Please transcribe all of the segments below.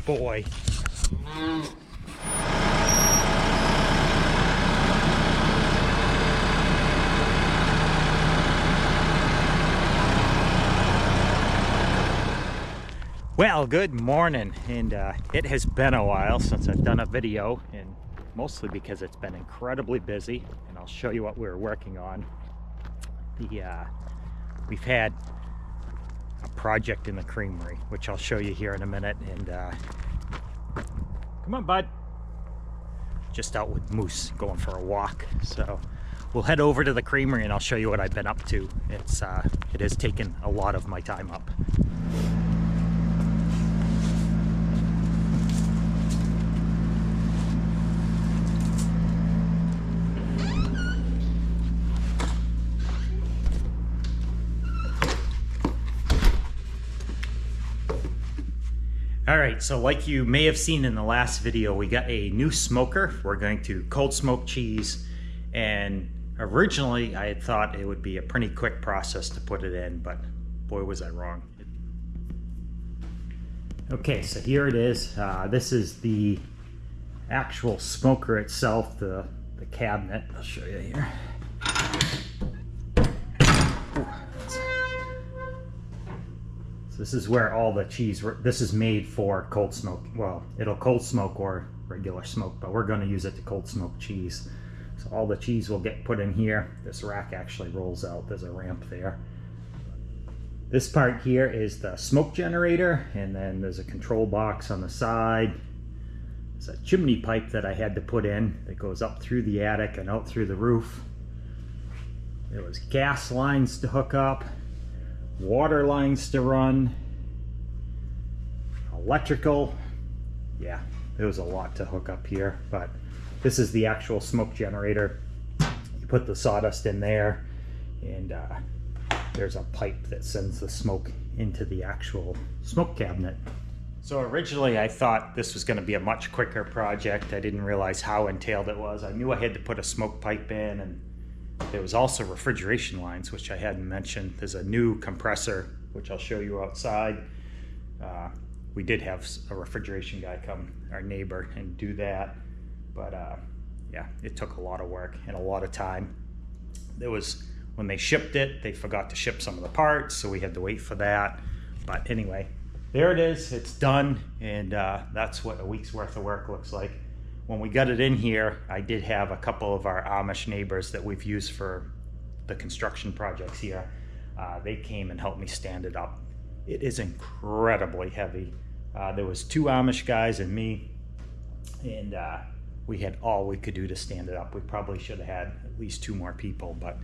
boy. Well, good morning, and it has been a while since I've done a video, and mostly because it's been incredibly busy, and I'll show you what we're working on. We've had a project in the creamery, which I'll show you here in a minute, and come on, bud. Just out with Moose, going for a walk, so we'll head over to the creamery and I'll show you what I've been up to. It has taken a lot of my time up. All right, so like you may have seen in the last video, we got a new smoker. We're going to cold smoke cheese, and originally I had thought it would be a pretty quick process to put it in, but boy was I wrong. Okay, so here it is. This is the actual smoker itself, the cabinet. I'll show you here. This is where all the cheese, this is made for cold smoke. Well, it'll cold smoke or regular smoke, but we're going to use it to cold smoke cheese. So all the cheese will get put in here. This rack actually rolls out. There's a ramp there. This part here is the smoke generator, and then there's a control box on the side. There's a chimney pipe that I had to put in that goes up through the attic and out through the roof. There was gas lines to hook up, water lines to run, electrical. Yeah, there was a lot to hook up here, but this is the actual smoke generator. You put the sawdust in there, and there's a pipe that sends the smoke into the actual smoke cabinet. So originally I thought this was going to be a much quicker project. I didn't realize how entailed it was. I knew I had to put a smoke pipe in, and there was also refrigeration lines, which I hadn't mentioned. There's a new compressor, which I'll show you outside. We did have a refrigeration guy come, our neighbor, and do that. But yeah, it took a lot of work and a lot of time. When they shipped it, they forgot to ship some of the parts, so we had to wait for that. But anyway, there it is, it's done, and that's what a week's worth of work looks like. When we got it in here, I did have a couple of our Amish neighbors that we've used for the construction projects here. They came and helped me stand it up. It is incredibly heavy. There was 2 Amish guys and me, and we had all we could do to stand it up. We probably should have had at least 2 more people, but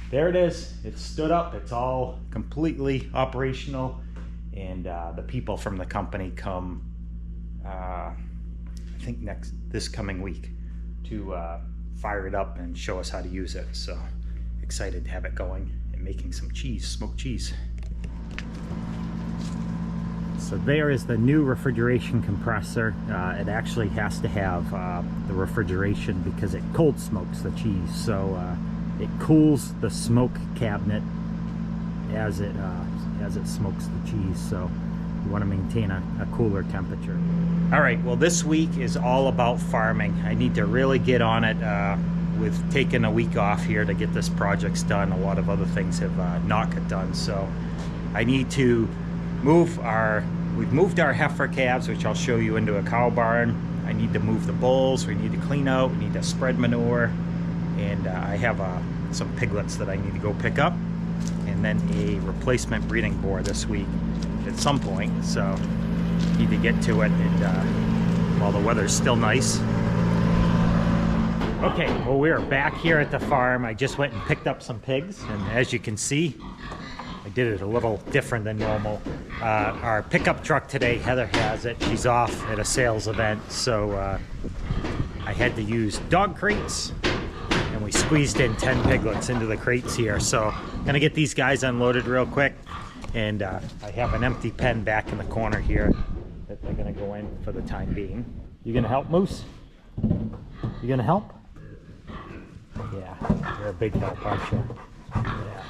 there it is. It's stood up. It's all completely operational, and the people from the company come I think this coming week to fire it up and show us how to use it. So excited to have it going and making some cheese, smoked cheese. So there is the new refrigeration compressor. It actually has to have the refrigeration because it cold smokes the cheese. So it cools the smoke cabinet as it smokes the cheese. So you want to maintain a cooler temperature. All right, well, this week is all about farming. I need to really get on it. With taking a week off here to get this project done, a lot of other things have not got done. So I need to we've moved our heifer calves, which I'll show you, into a cow barn. I need to move the bulls. We need to clean out. We need to spread manure. And I have some piglets that I need to go pick up. And then a replacement breeding boar this week at some point. So need to get to it, and while the weather's still nice. Okay, well, we are back here at the farm. I just went and picked up some pigs, and as you can see, I did it a little different than normal. Our pickup truck today, Heather has it. She's off at a sales event, so I had to use dog crates, and we squeezed in 10 piglets into the crates here. So I'm gonna get these guys unloaded real quick, and I have an empty pen back in the corner here that they're gonna go in for the time being. You gonna help, Moose? You gonna help? Yeah, you're a big help, aren't you? Yeah.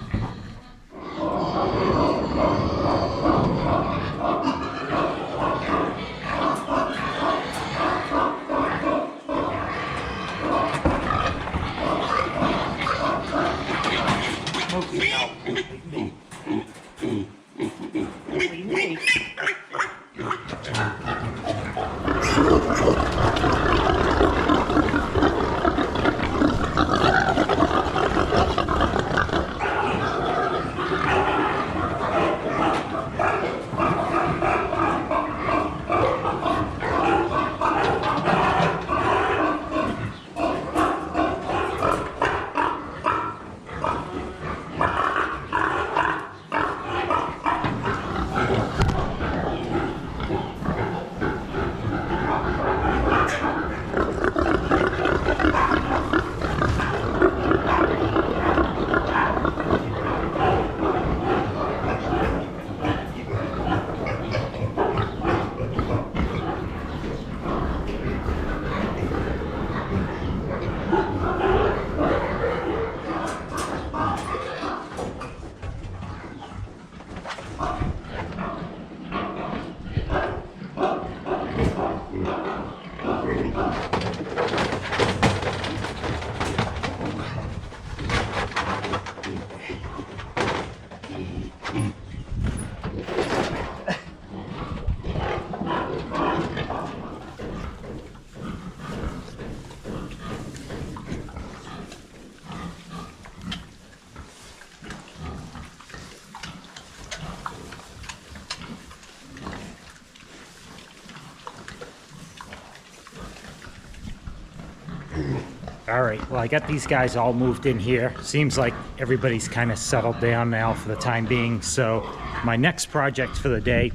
All right, well, I got these guys all moved in here. Seems like everybody's kind of settled down now for the time being. So my next project for the day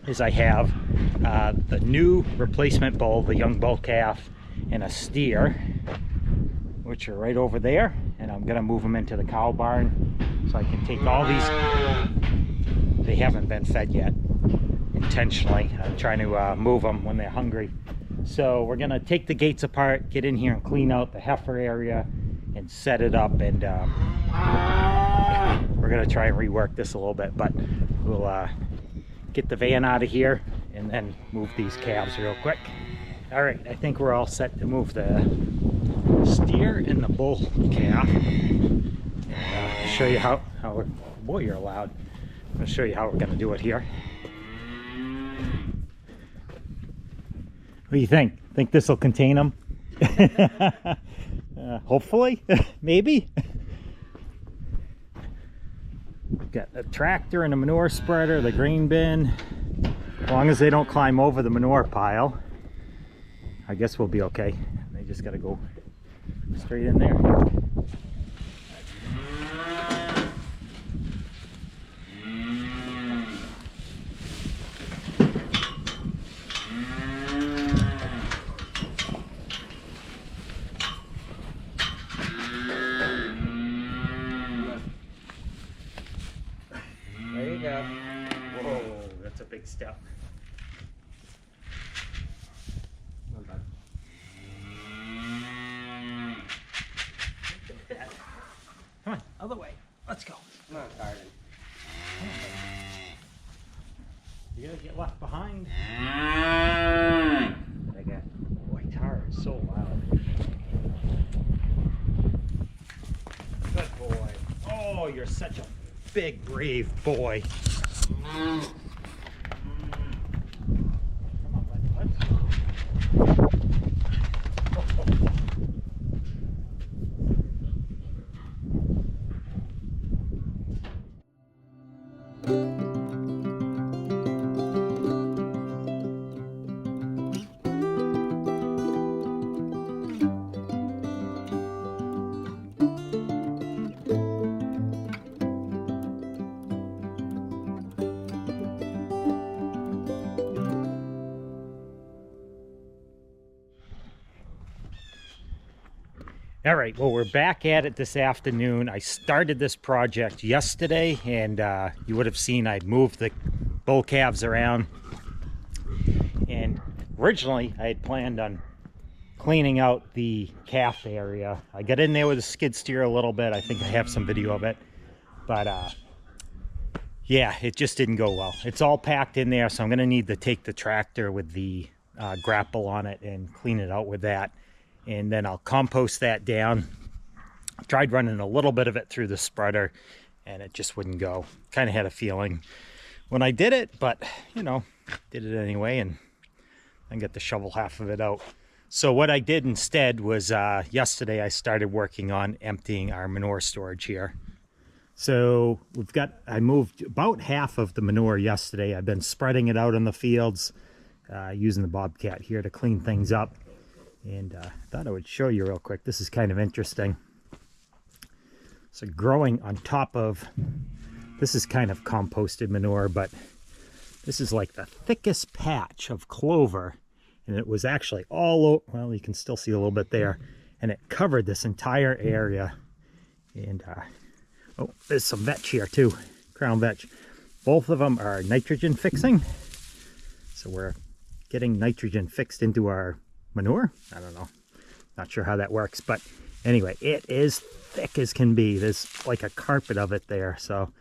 is I have the new replacement bull, the young bull calf, and a steer, which are right over there. And I'm gonna move them into the cow barn so I can take all these. They haven't been fed yet, intentionally. I'm trying to move them when they're hungry. So we're gonna take the gates apart, get in here and clean out the heifer area and set it up, and we're gonna try and rework this a little bit, but we'll get the van out of here and then move these calves real quick. All right, I think we're all set to move the steer and the bull calf. And, show you how we're, boy, you're loud. I'm gonna show you how we're gonna do it here. What do you think? Think this will contain them? Hopefully, maybe. Got the tractor and a manure spreader, the grain bin. As long as they don't climb over the manure pile, I guess we'll be okay. They just gotta go straight in there. Whoa, that's a big step. Not bad. Come on, other way. Let's go. I'm not tired. You gotta get left behind. I got, boy, Tara is so loud. Good boy. Oh, you're such a big, brave boy. Come on, let's go. All right, well, we're back at it this afternoon. I started this project yesterday, and you would have seen I moved the bull calves around. And originally, I had planned on cleaning out the calf area. I got in there with a skid steer a little bit. I think I have some video of it. But yeah, it just didn't go well. It's all packed in there, so I'm going to need to take the tractor with the grapple on it and clean it out with that. And then I'll compost that down. I tried running a little bit of it through the spreader and it just wouldn't go. Kind of had a feeling when I did it, but you know, did it anyway, and and get the shovel half of it out. So what I did instead was yesterday I started working on emptying our manure storage here. So I moved about half of the manure yesterday. I've been spreading it out in the fields, using the Bobcat here to clean things up. And I thought I would show you real quick. This is kind of interesting. So growing on top of, this is kind of composted manure, but this is like the thickest patch of clover. And it was actually all over, well, you can still see a little bit there. And it covered this entire area. And, oh, there's some vetch here too, crown vetch. Both of them are nitrogen fixing. So we're getting nitrogen fixed into our manure. I don't know, not sure how that works, but anyway, it is thick as can be. There's like a carpet of it there. So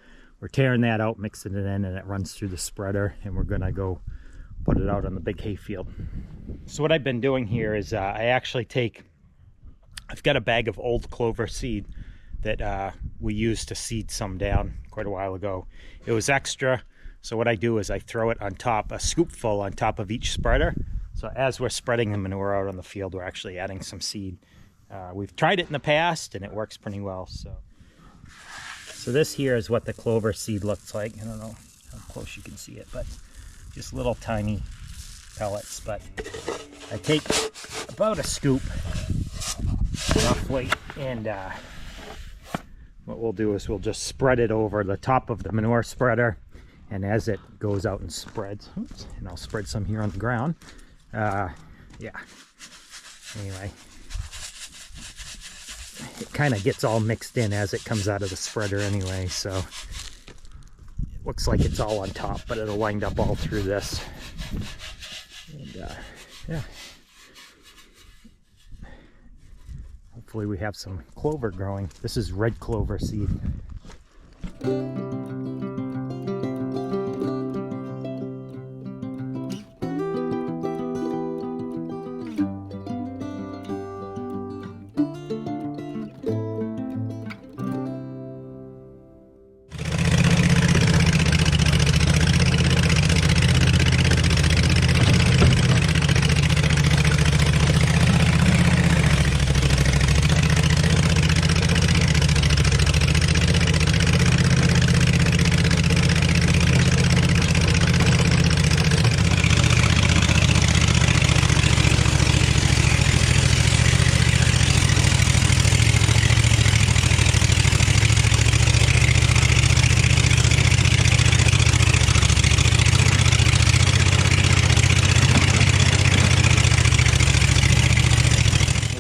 we're tearing that out, mixing it in, and it runs through the spreader, and we're gonna go put it out on the big hay field. So what I've been doing here is I've got a bag of old clover seed that we used to seed some down quite a while ago. It was extra, so what I do is I throw it on top, a scoopful on top of each spreader. So as we're spreading the manure out on the field, we're actually adding some seed. We've tried it in the past and it works pretty well. So this here is what the clover seed looks like. I don't know how close you can see it, but just little tiny pellets. But I take about a scoop roughly, and what we'll do is we'll just spread it over the top of the manure spreader, and as it goes out and spreads, oops, and I'll spread some here on the ground. Yeah, anyway, it kind of gets all mixed in as it comes out of the spreader anyway, so it looks like it's all on top, but it'll wind up all through this. And yeah, hopefully we have some clover growing. This is red clover seed.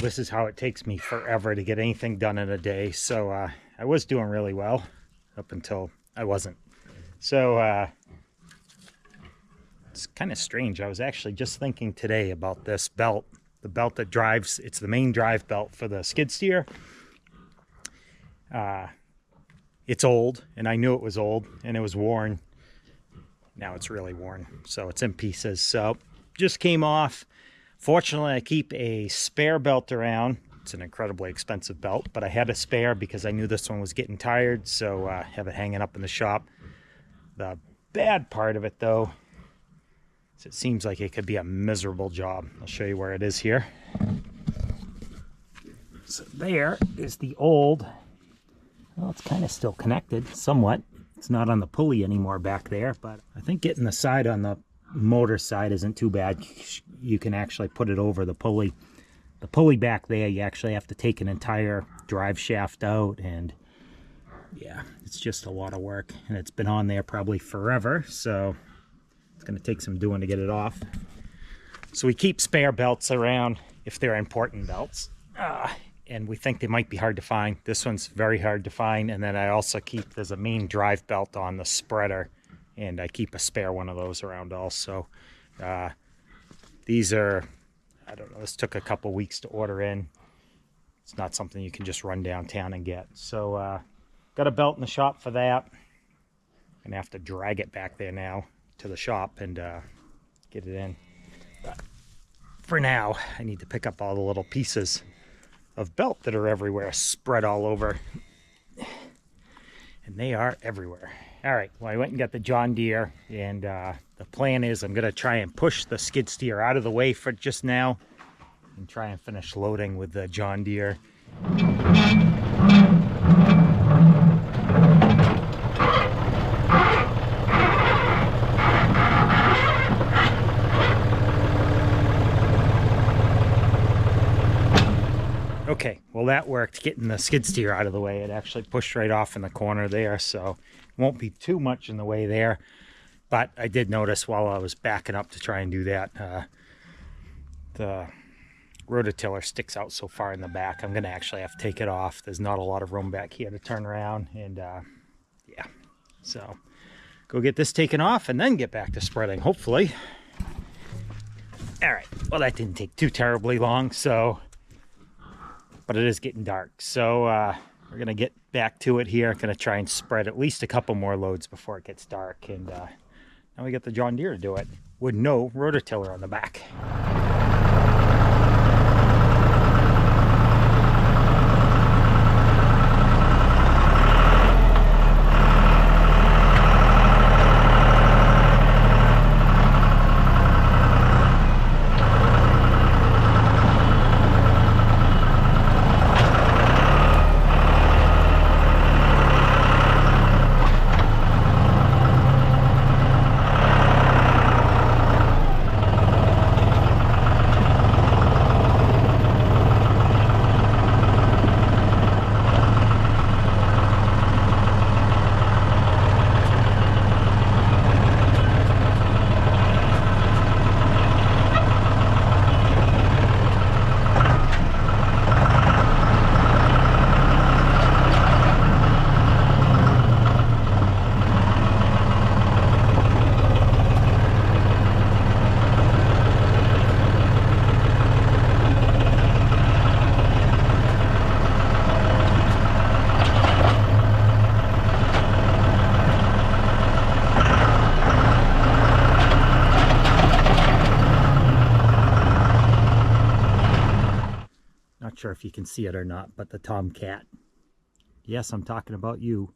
This is how it takes me forever to get anything done in a day. So I was doing really well up until I wasn't. So it's kind of strange. I was actually just thinking today about this belt, the belt that drives, it's the main drive belt for the skid steer. It's old, and I knew it was old, and it was worn. Now it's really worn, so it's in pieces. So just came off. Fortunately, I keep a spare belt around. It's an incredibly expensive belt, but I had a spare because I knew this one was getting tired, so I have it hanging up in the shop. The bad part of it, though, is it seems like it could be a miserable job. I'll show you where it is here. So there is the old, well, it's kind of still connected somewhat. It's not on the pulley anymore back there, but I think getting the side on the motor side isn't too bad. You can actually put it over the pulley. The pulley back there, you actually have to take an entire drive shaft out, and yeah, it's just a lot of work, and it's been on there probably forever, so it's going to take some doing to get it off. So we keep spare belts around if they're important belts, and we think they might be hard to find. This one's very hard to find. And then I also keep, there's a main drive belt on the spreader, and I keep a spare one of those around also. These are, I don't know, this took a couple weeks to order in. It's not something you can just run downtown and get. So got a belt in the shop for that. Gonna have to drag it back there now to the shop and get it in. But for now, I need to pick up all the little pieces of belt that are everywhere, spread all over. And they are everywhere. All right, well, I went and got the John Deere and the the plan is I'm going to try and push the skid steer out of the way for just now and try and finish loading with the John Deere. Okay, well that worked, getting the skid steer out of the way. It actually pushed right off in the corner there, so it won't be too much in the way there. But I did notice while I was backing up to try and do that, the rototiller sticks out so far in the back. I'm going to actually have to take it off. There's not a lot of room back here to turn around, and yeah. So go get this taken off and then get back to spreading, hopefully. All right, well that didn't take too terribly long, so... but it is getting dark, so we're gonna get back to it here. Gonna try and spread at least a couple more loads before it gets dark, and now we get the John Deere to do it with no rototiller on the back. Sure if you can see it or not, but the tomcat, yes, I'm talking about you,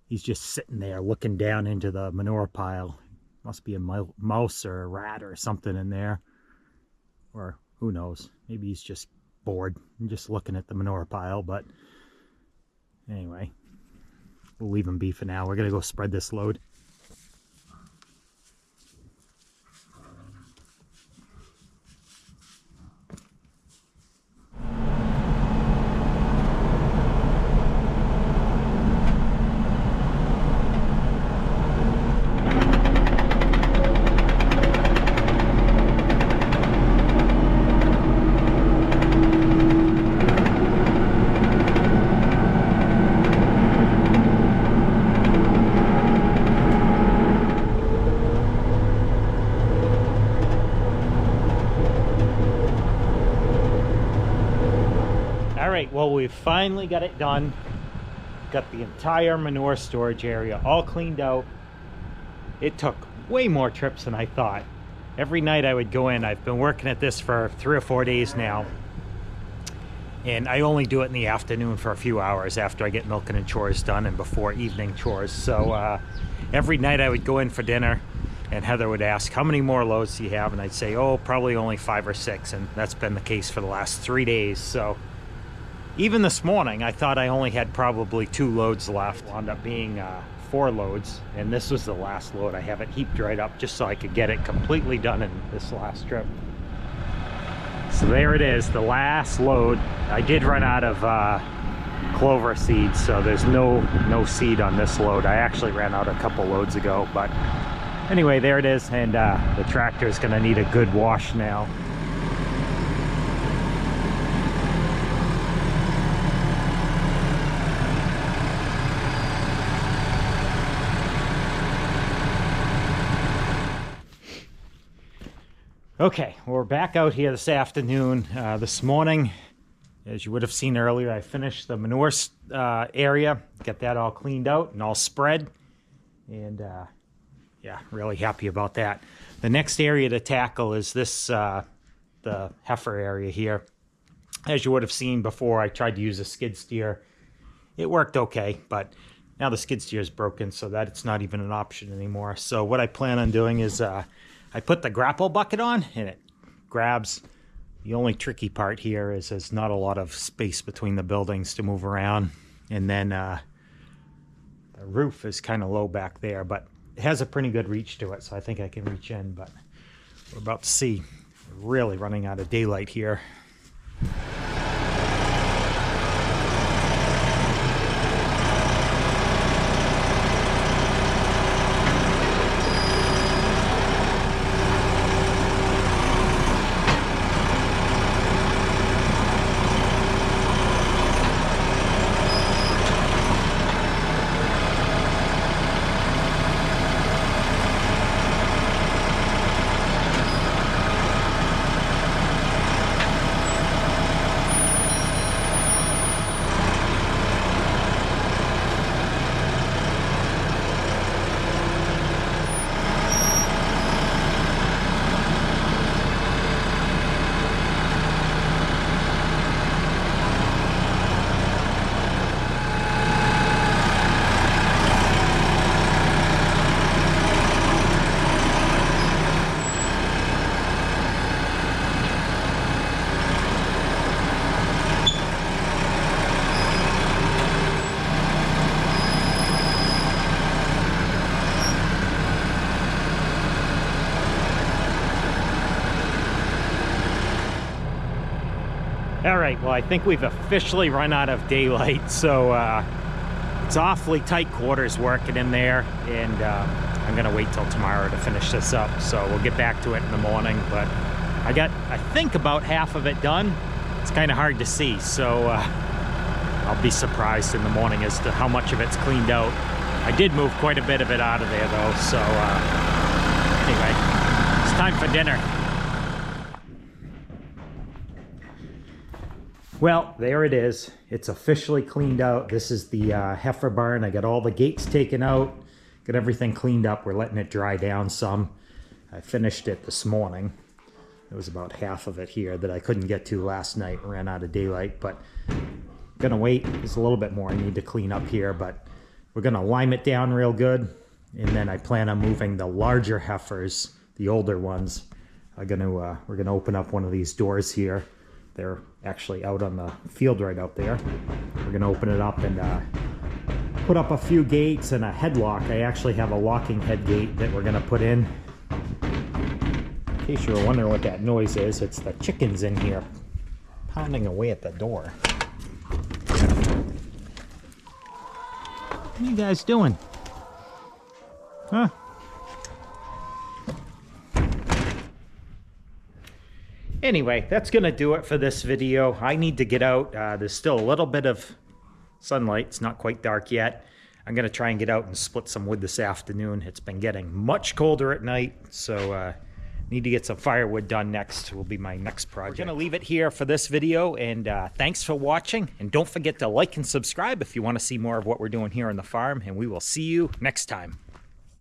he's just sitting there looking down into the manure pile. Must be a mouse or a rat or something in there, or who knows, maybe he's just bored and just looking at the manure pile. But anyway, we'll leave him be for now. We're gonna go spread this load. Well, we finally got it done. Got the entire manure storage area all cleaned out. It took way more trips than I thought. Every night I would go in. I've been working at this for 3 or 4 days now, and I only do it in the afternoon for a few hours after I get milking and chores done and before evening chores. So every night I would go in for dinner, and Heather would ask, how many more loads do you have? And I'd say, oh, probably only 5 or 6, and that's been the case for the last 3 days. So even this morning, I thought I only had probably 2 loads left. It wound up being 4 loads, and this was the last load. I have it heaped right up just so I could get it completely done in this last trip. So there it is, the last load. I did run out of clover seeds, so there's no seed on this load. I actually ran out a couple loads ago, but anyway, there it is, and the tractor is going to need a good wash now. Okay, we're back out here this afternoon. This morning, as you would have seen earlier, I finished the manure area, got that all cleaned out and all spread, and yeah, really happy about that. The next area to tackle is this, the heifer area here. As you would have seen before, I tried to use a skid steer. It worked okay, but Now the skid steer is broken, so that it's not even an option anymore. So what I plan on doing is I put the grapple bucket on and it grabs. The only tricky part here is there's not a lot of space between the buildings to move around. And then the roof is kind of low back there, but it has a pretty good reach to it, so I think I can reach in. But we're about to see. We're really running out of daylight here. All right, well, I think we've officially run out of daylight, so it's awfully tight quarters working in there, and I'm gonna wait till tomorrow to finish this up, so we'll get back to it in the morning. But I think about half of it done. It's kind of hard to see, so I'll be surprised in the morning as to how much of it's cleaned out. I did move quite a bit of it out of there though, so anyway, it's time for dinner. Well, there it is. It's officially cleaned out. This is the heifer barn. I got all the gates taken out, got everything cleaned up. We're letting it dry down some. I finished it this morning. There was about half of it here that I couldn't get to last night. Ran out of daylight, but gonna wait. There's a little bit more I need to clean up here, but we're gonna lime it down real good. And then I plan on moving the larger heifers, the older ones. We're gonna open up one of these doors here. They're actually out on the field right out there. We're gonna open it up and put up a few gates and a headlock. I actually have a locking head gate that we're gonna put in. In case you were wondering what that noise is, it's the chickens in here pounding away at the door. What are you guys doing? Huh? Anyway, that's gonna do it for this video. I need to get out. There's still a little bit of sunlight. It's not quite dark yet. I'm gonna try and get out and split some wood this afternoon. It's been getting much colder at night, so need to get some firewood done next. Will be my next project. We're gonna leave it here for this video, and thanks for watching. And don't forget to like and subscribe if you want to see more of what we're doing here on the farm, and we will see you next time.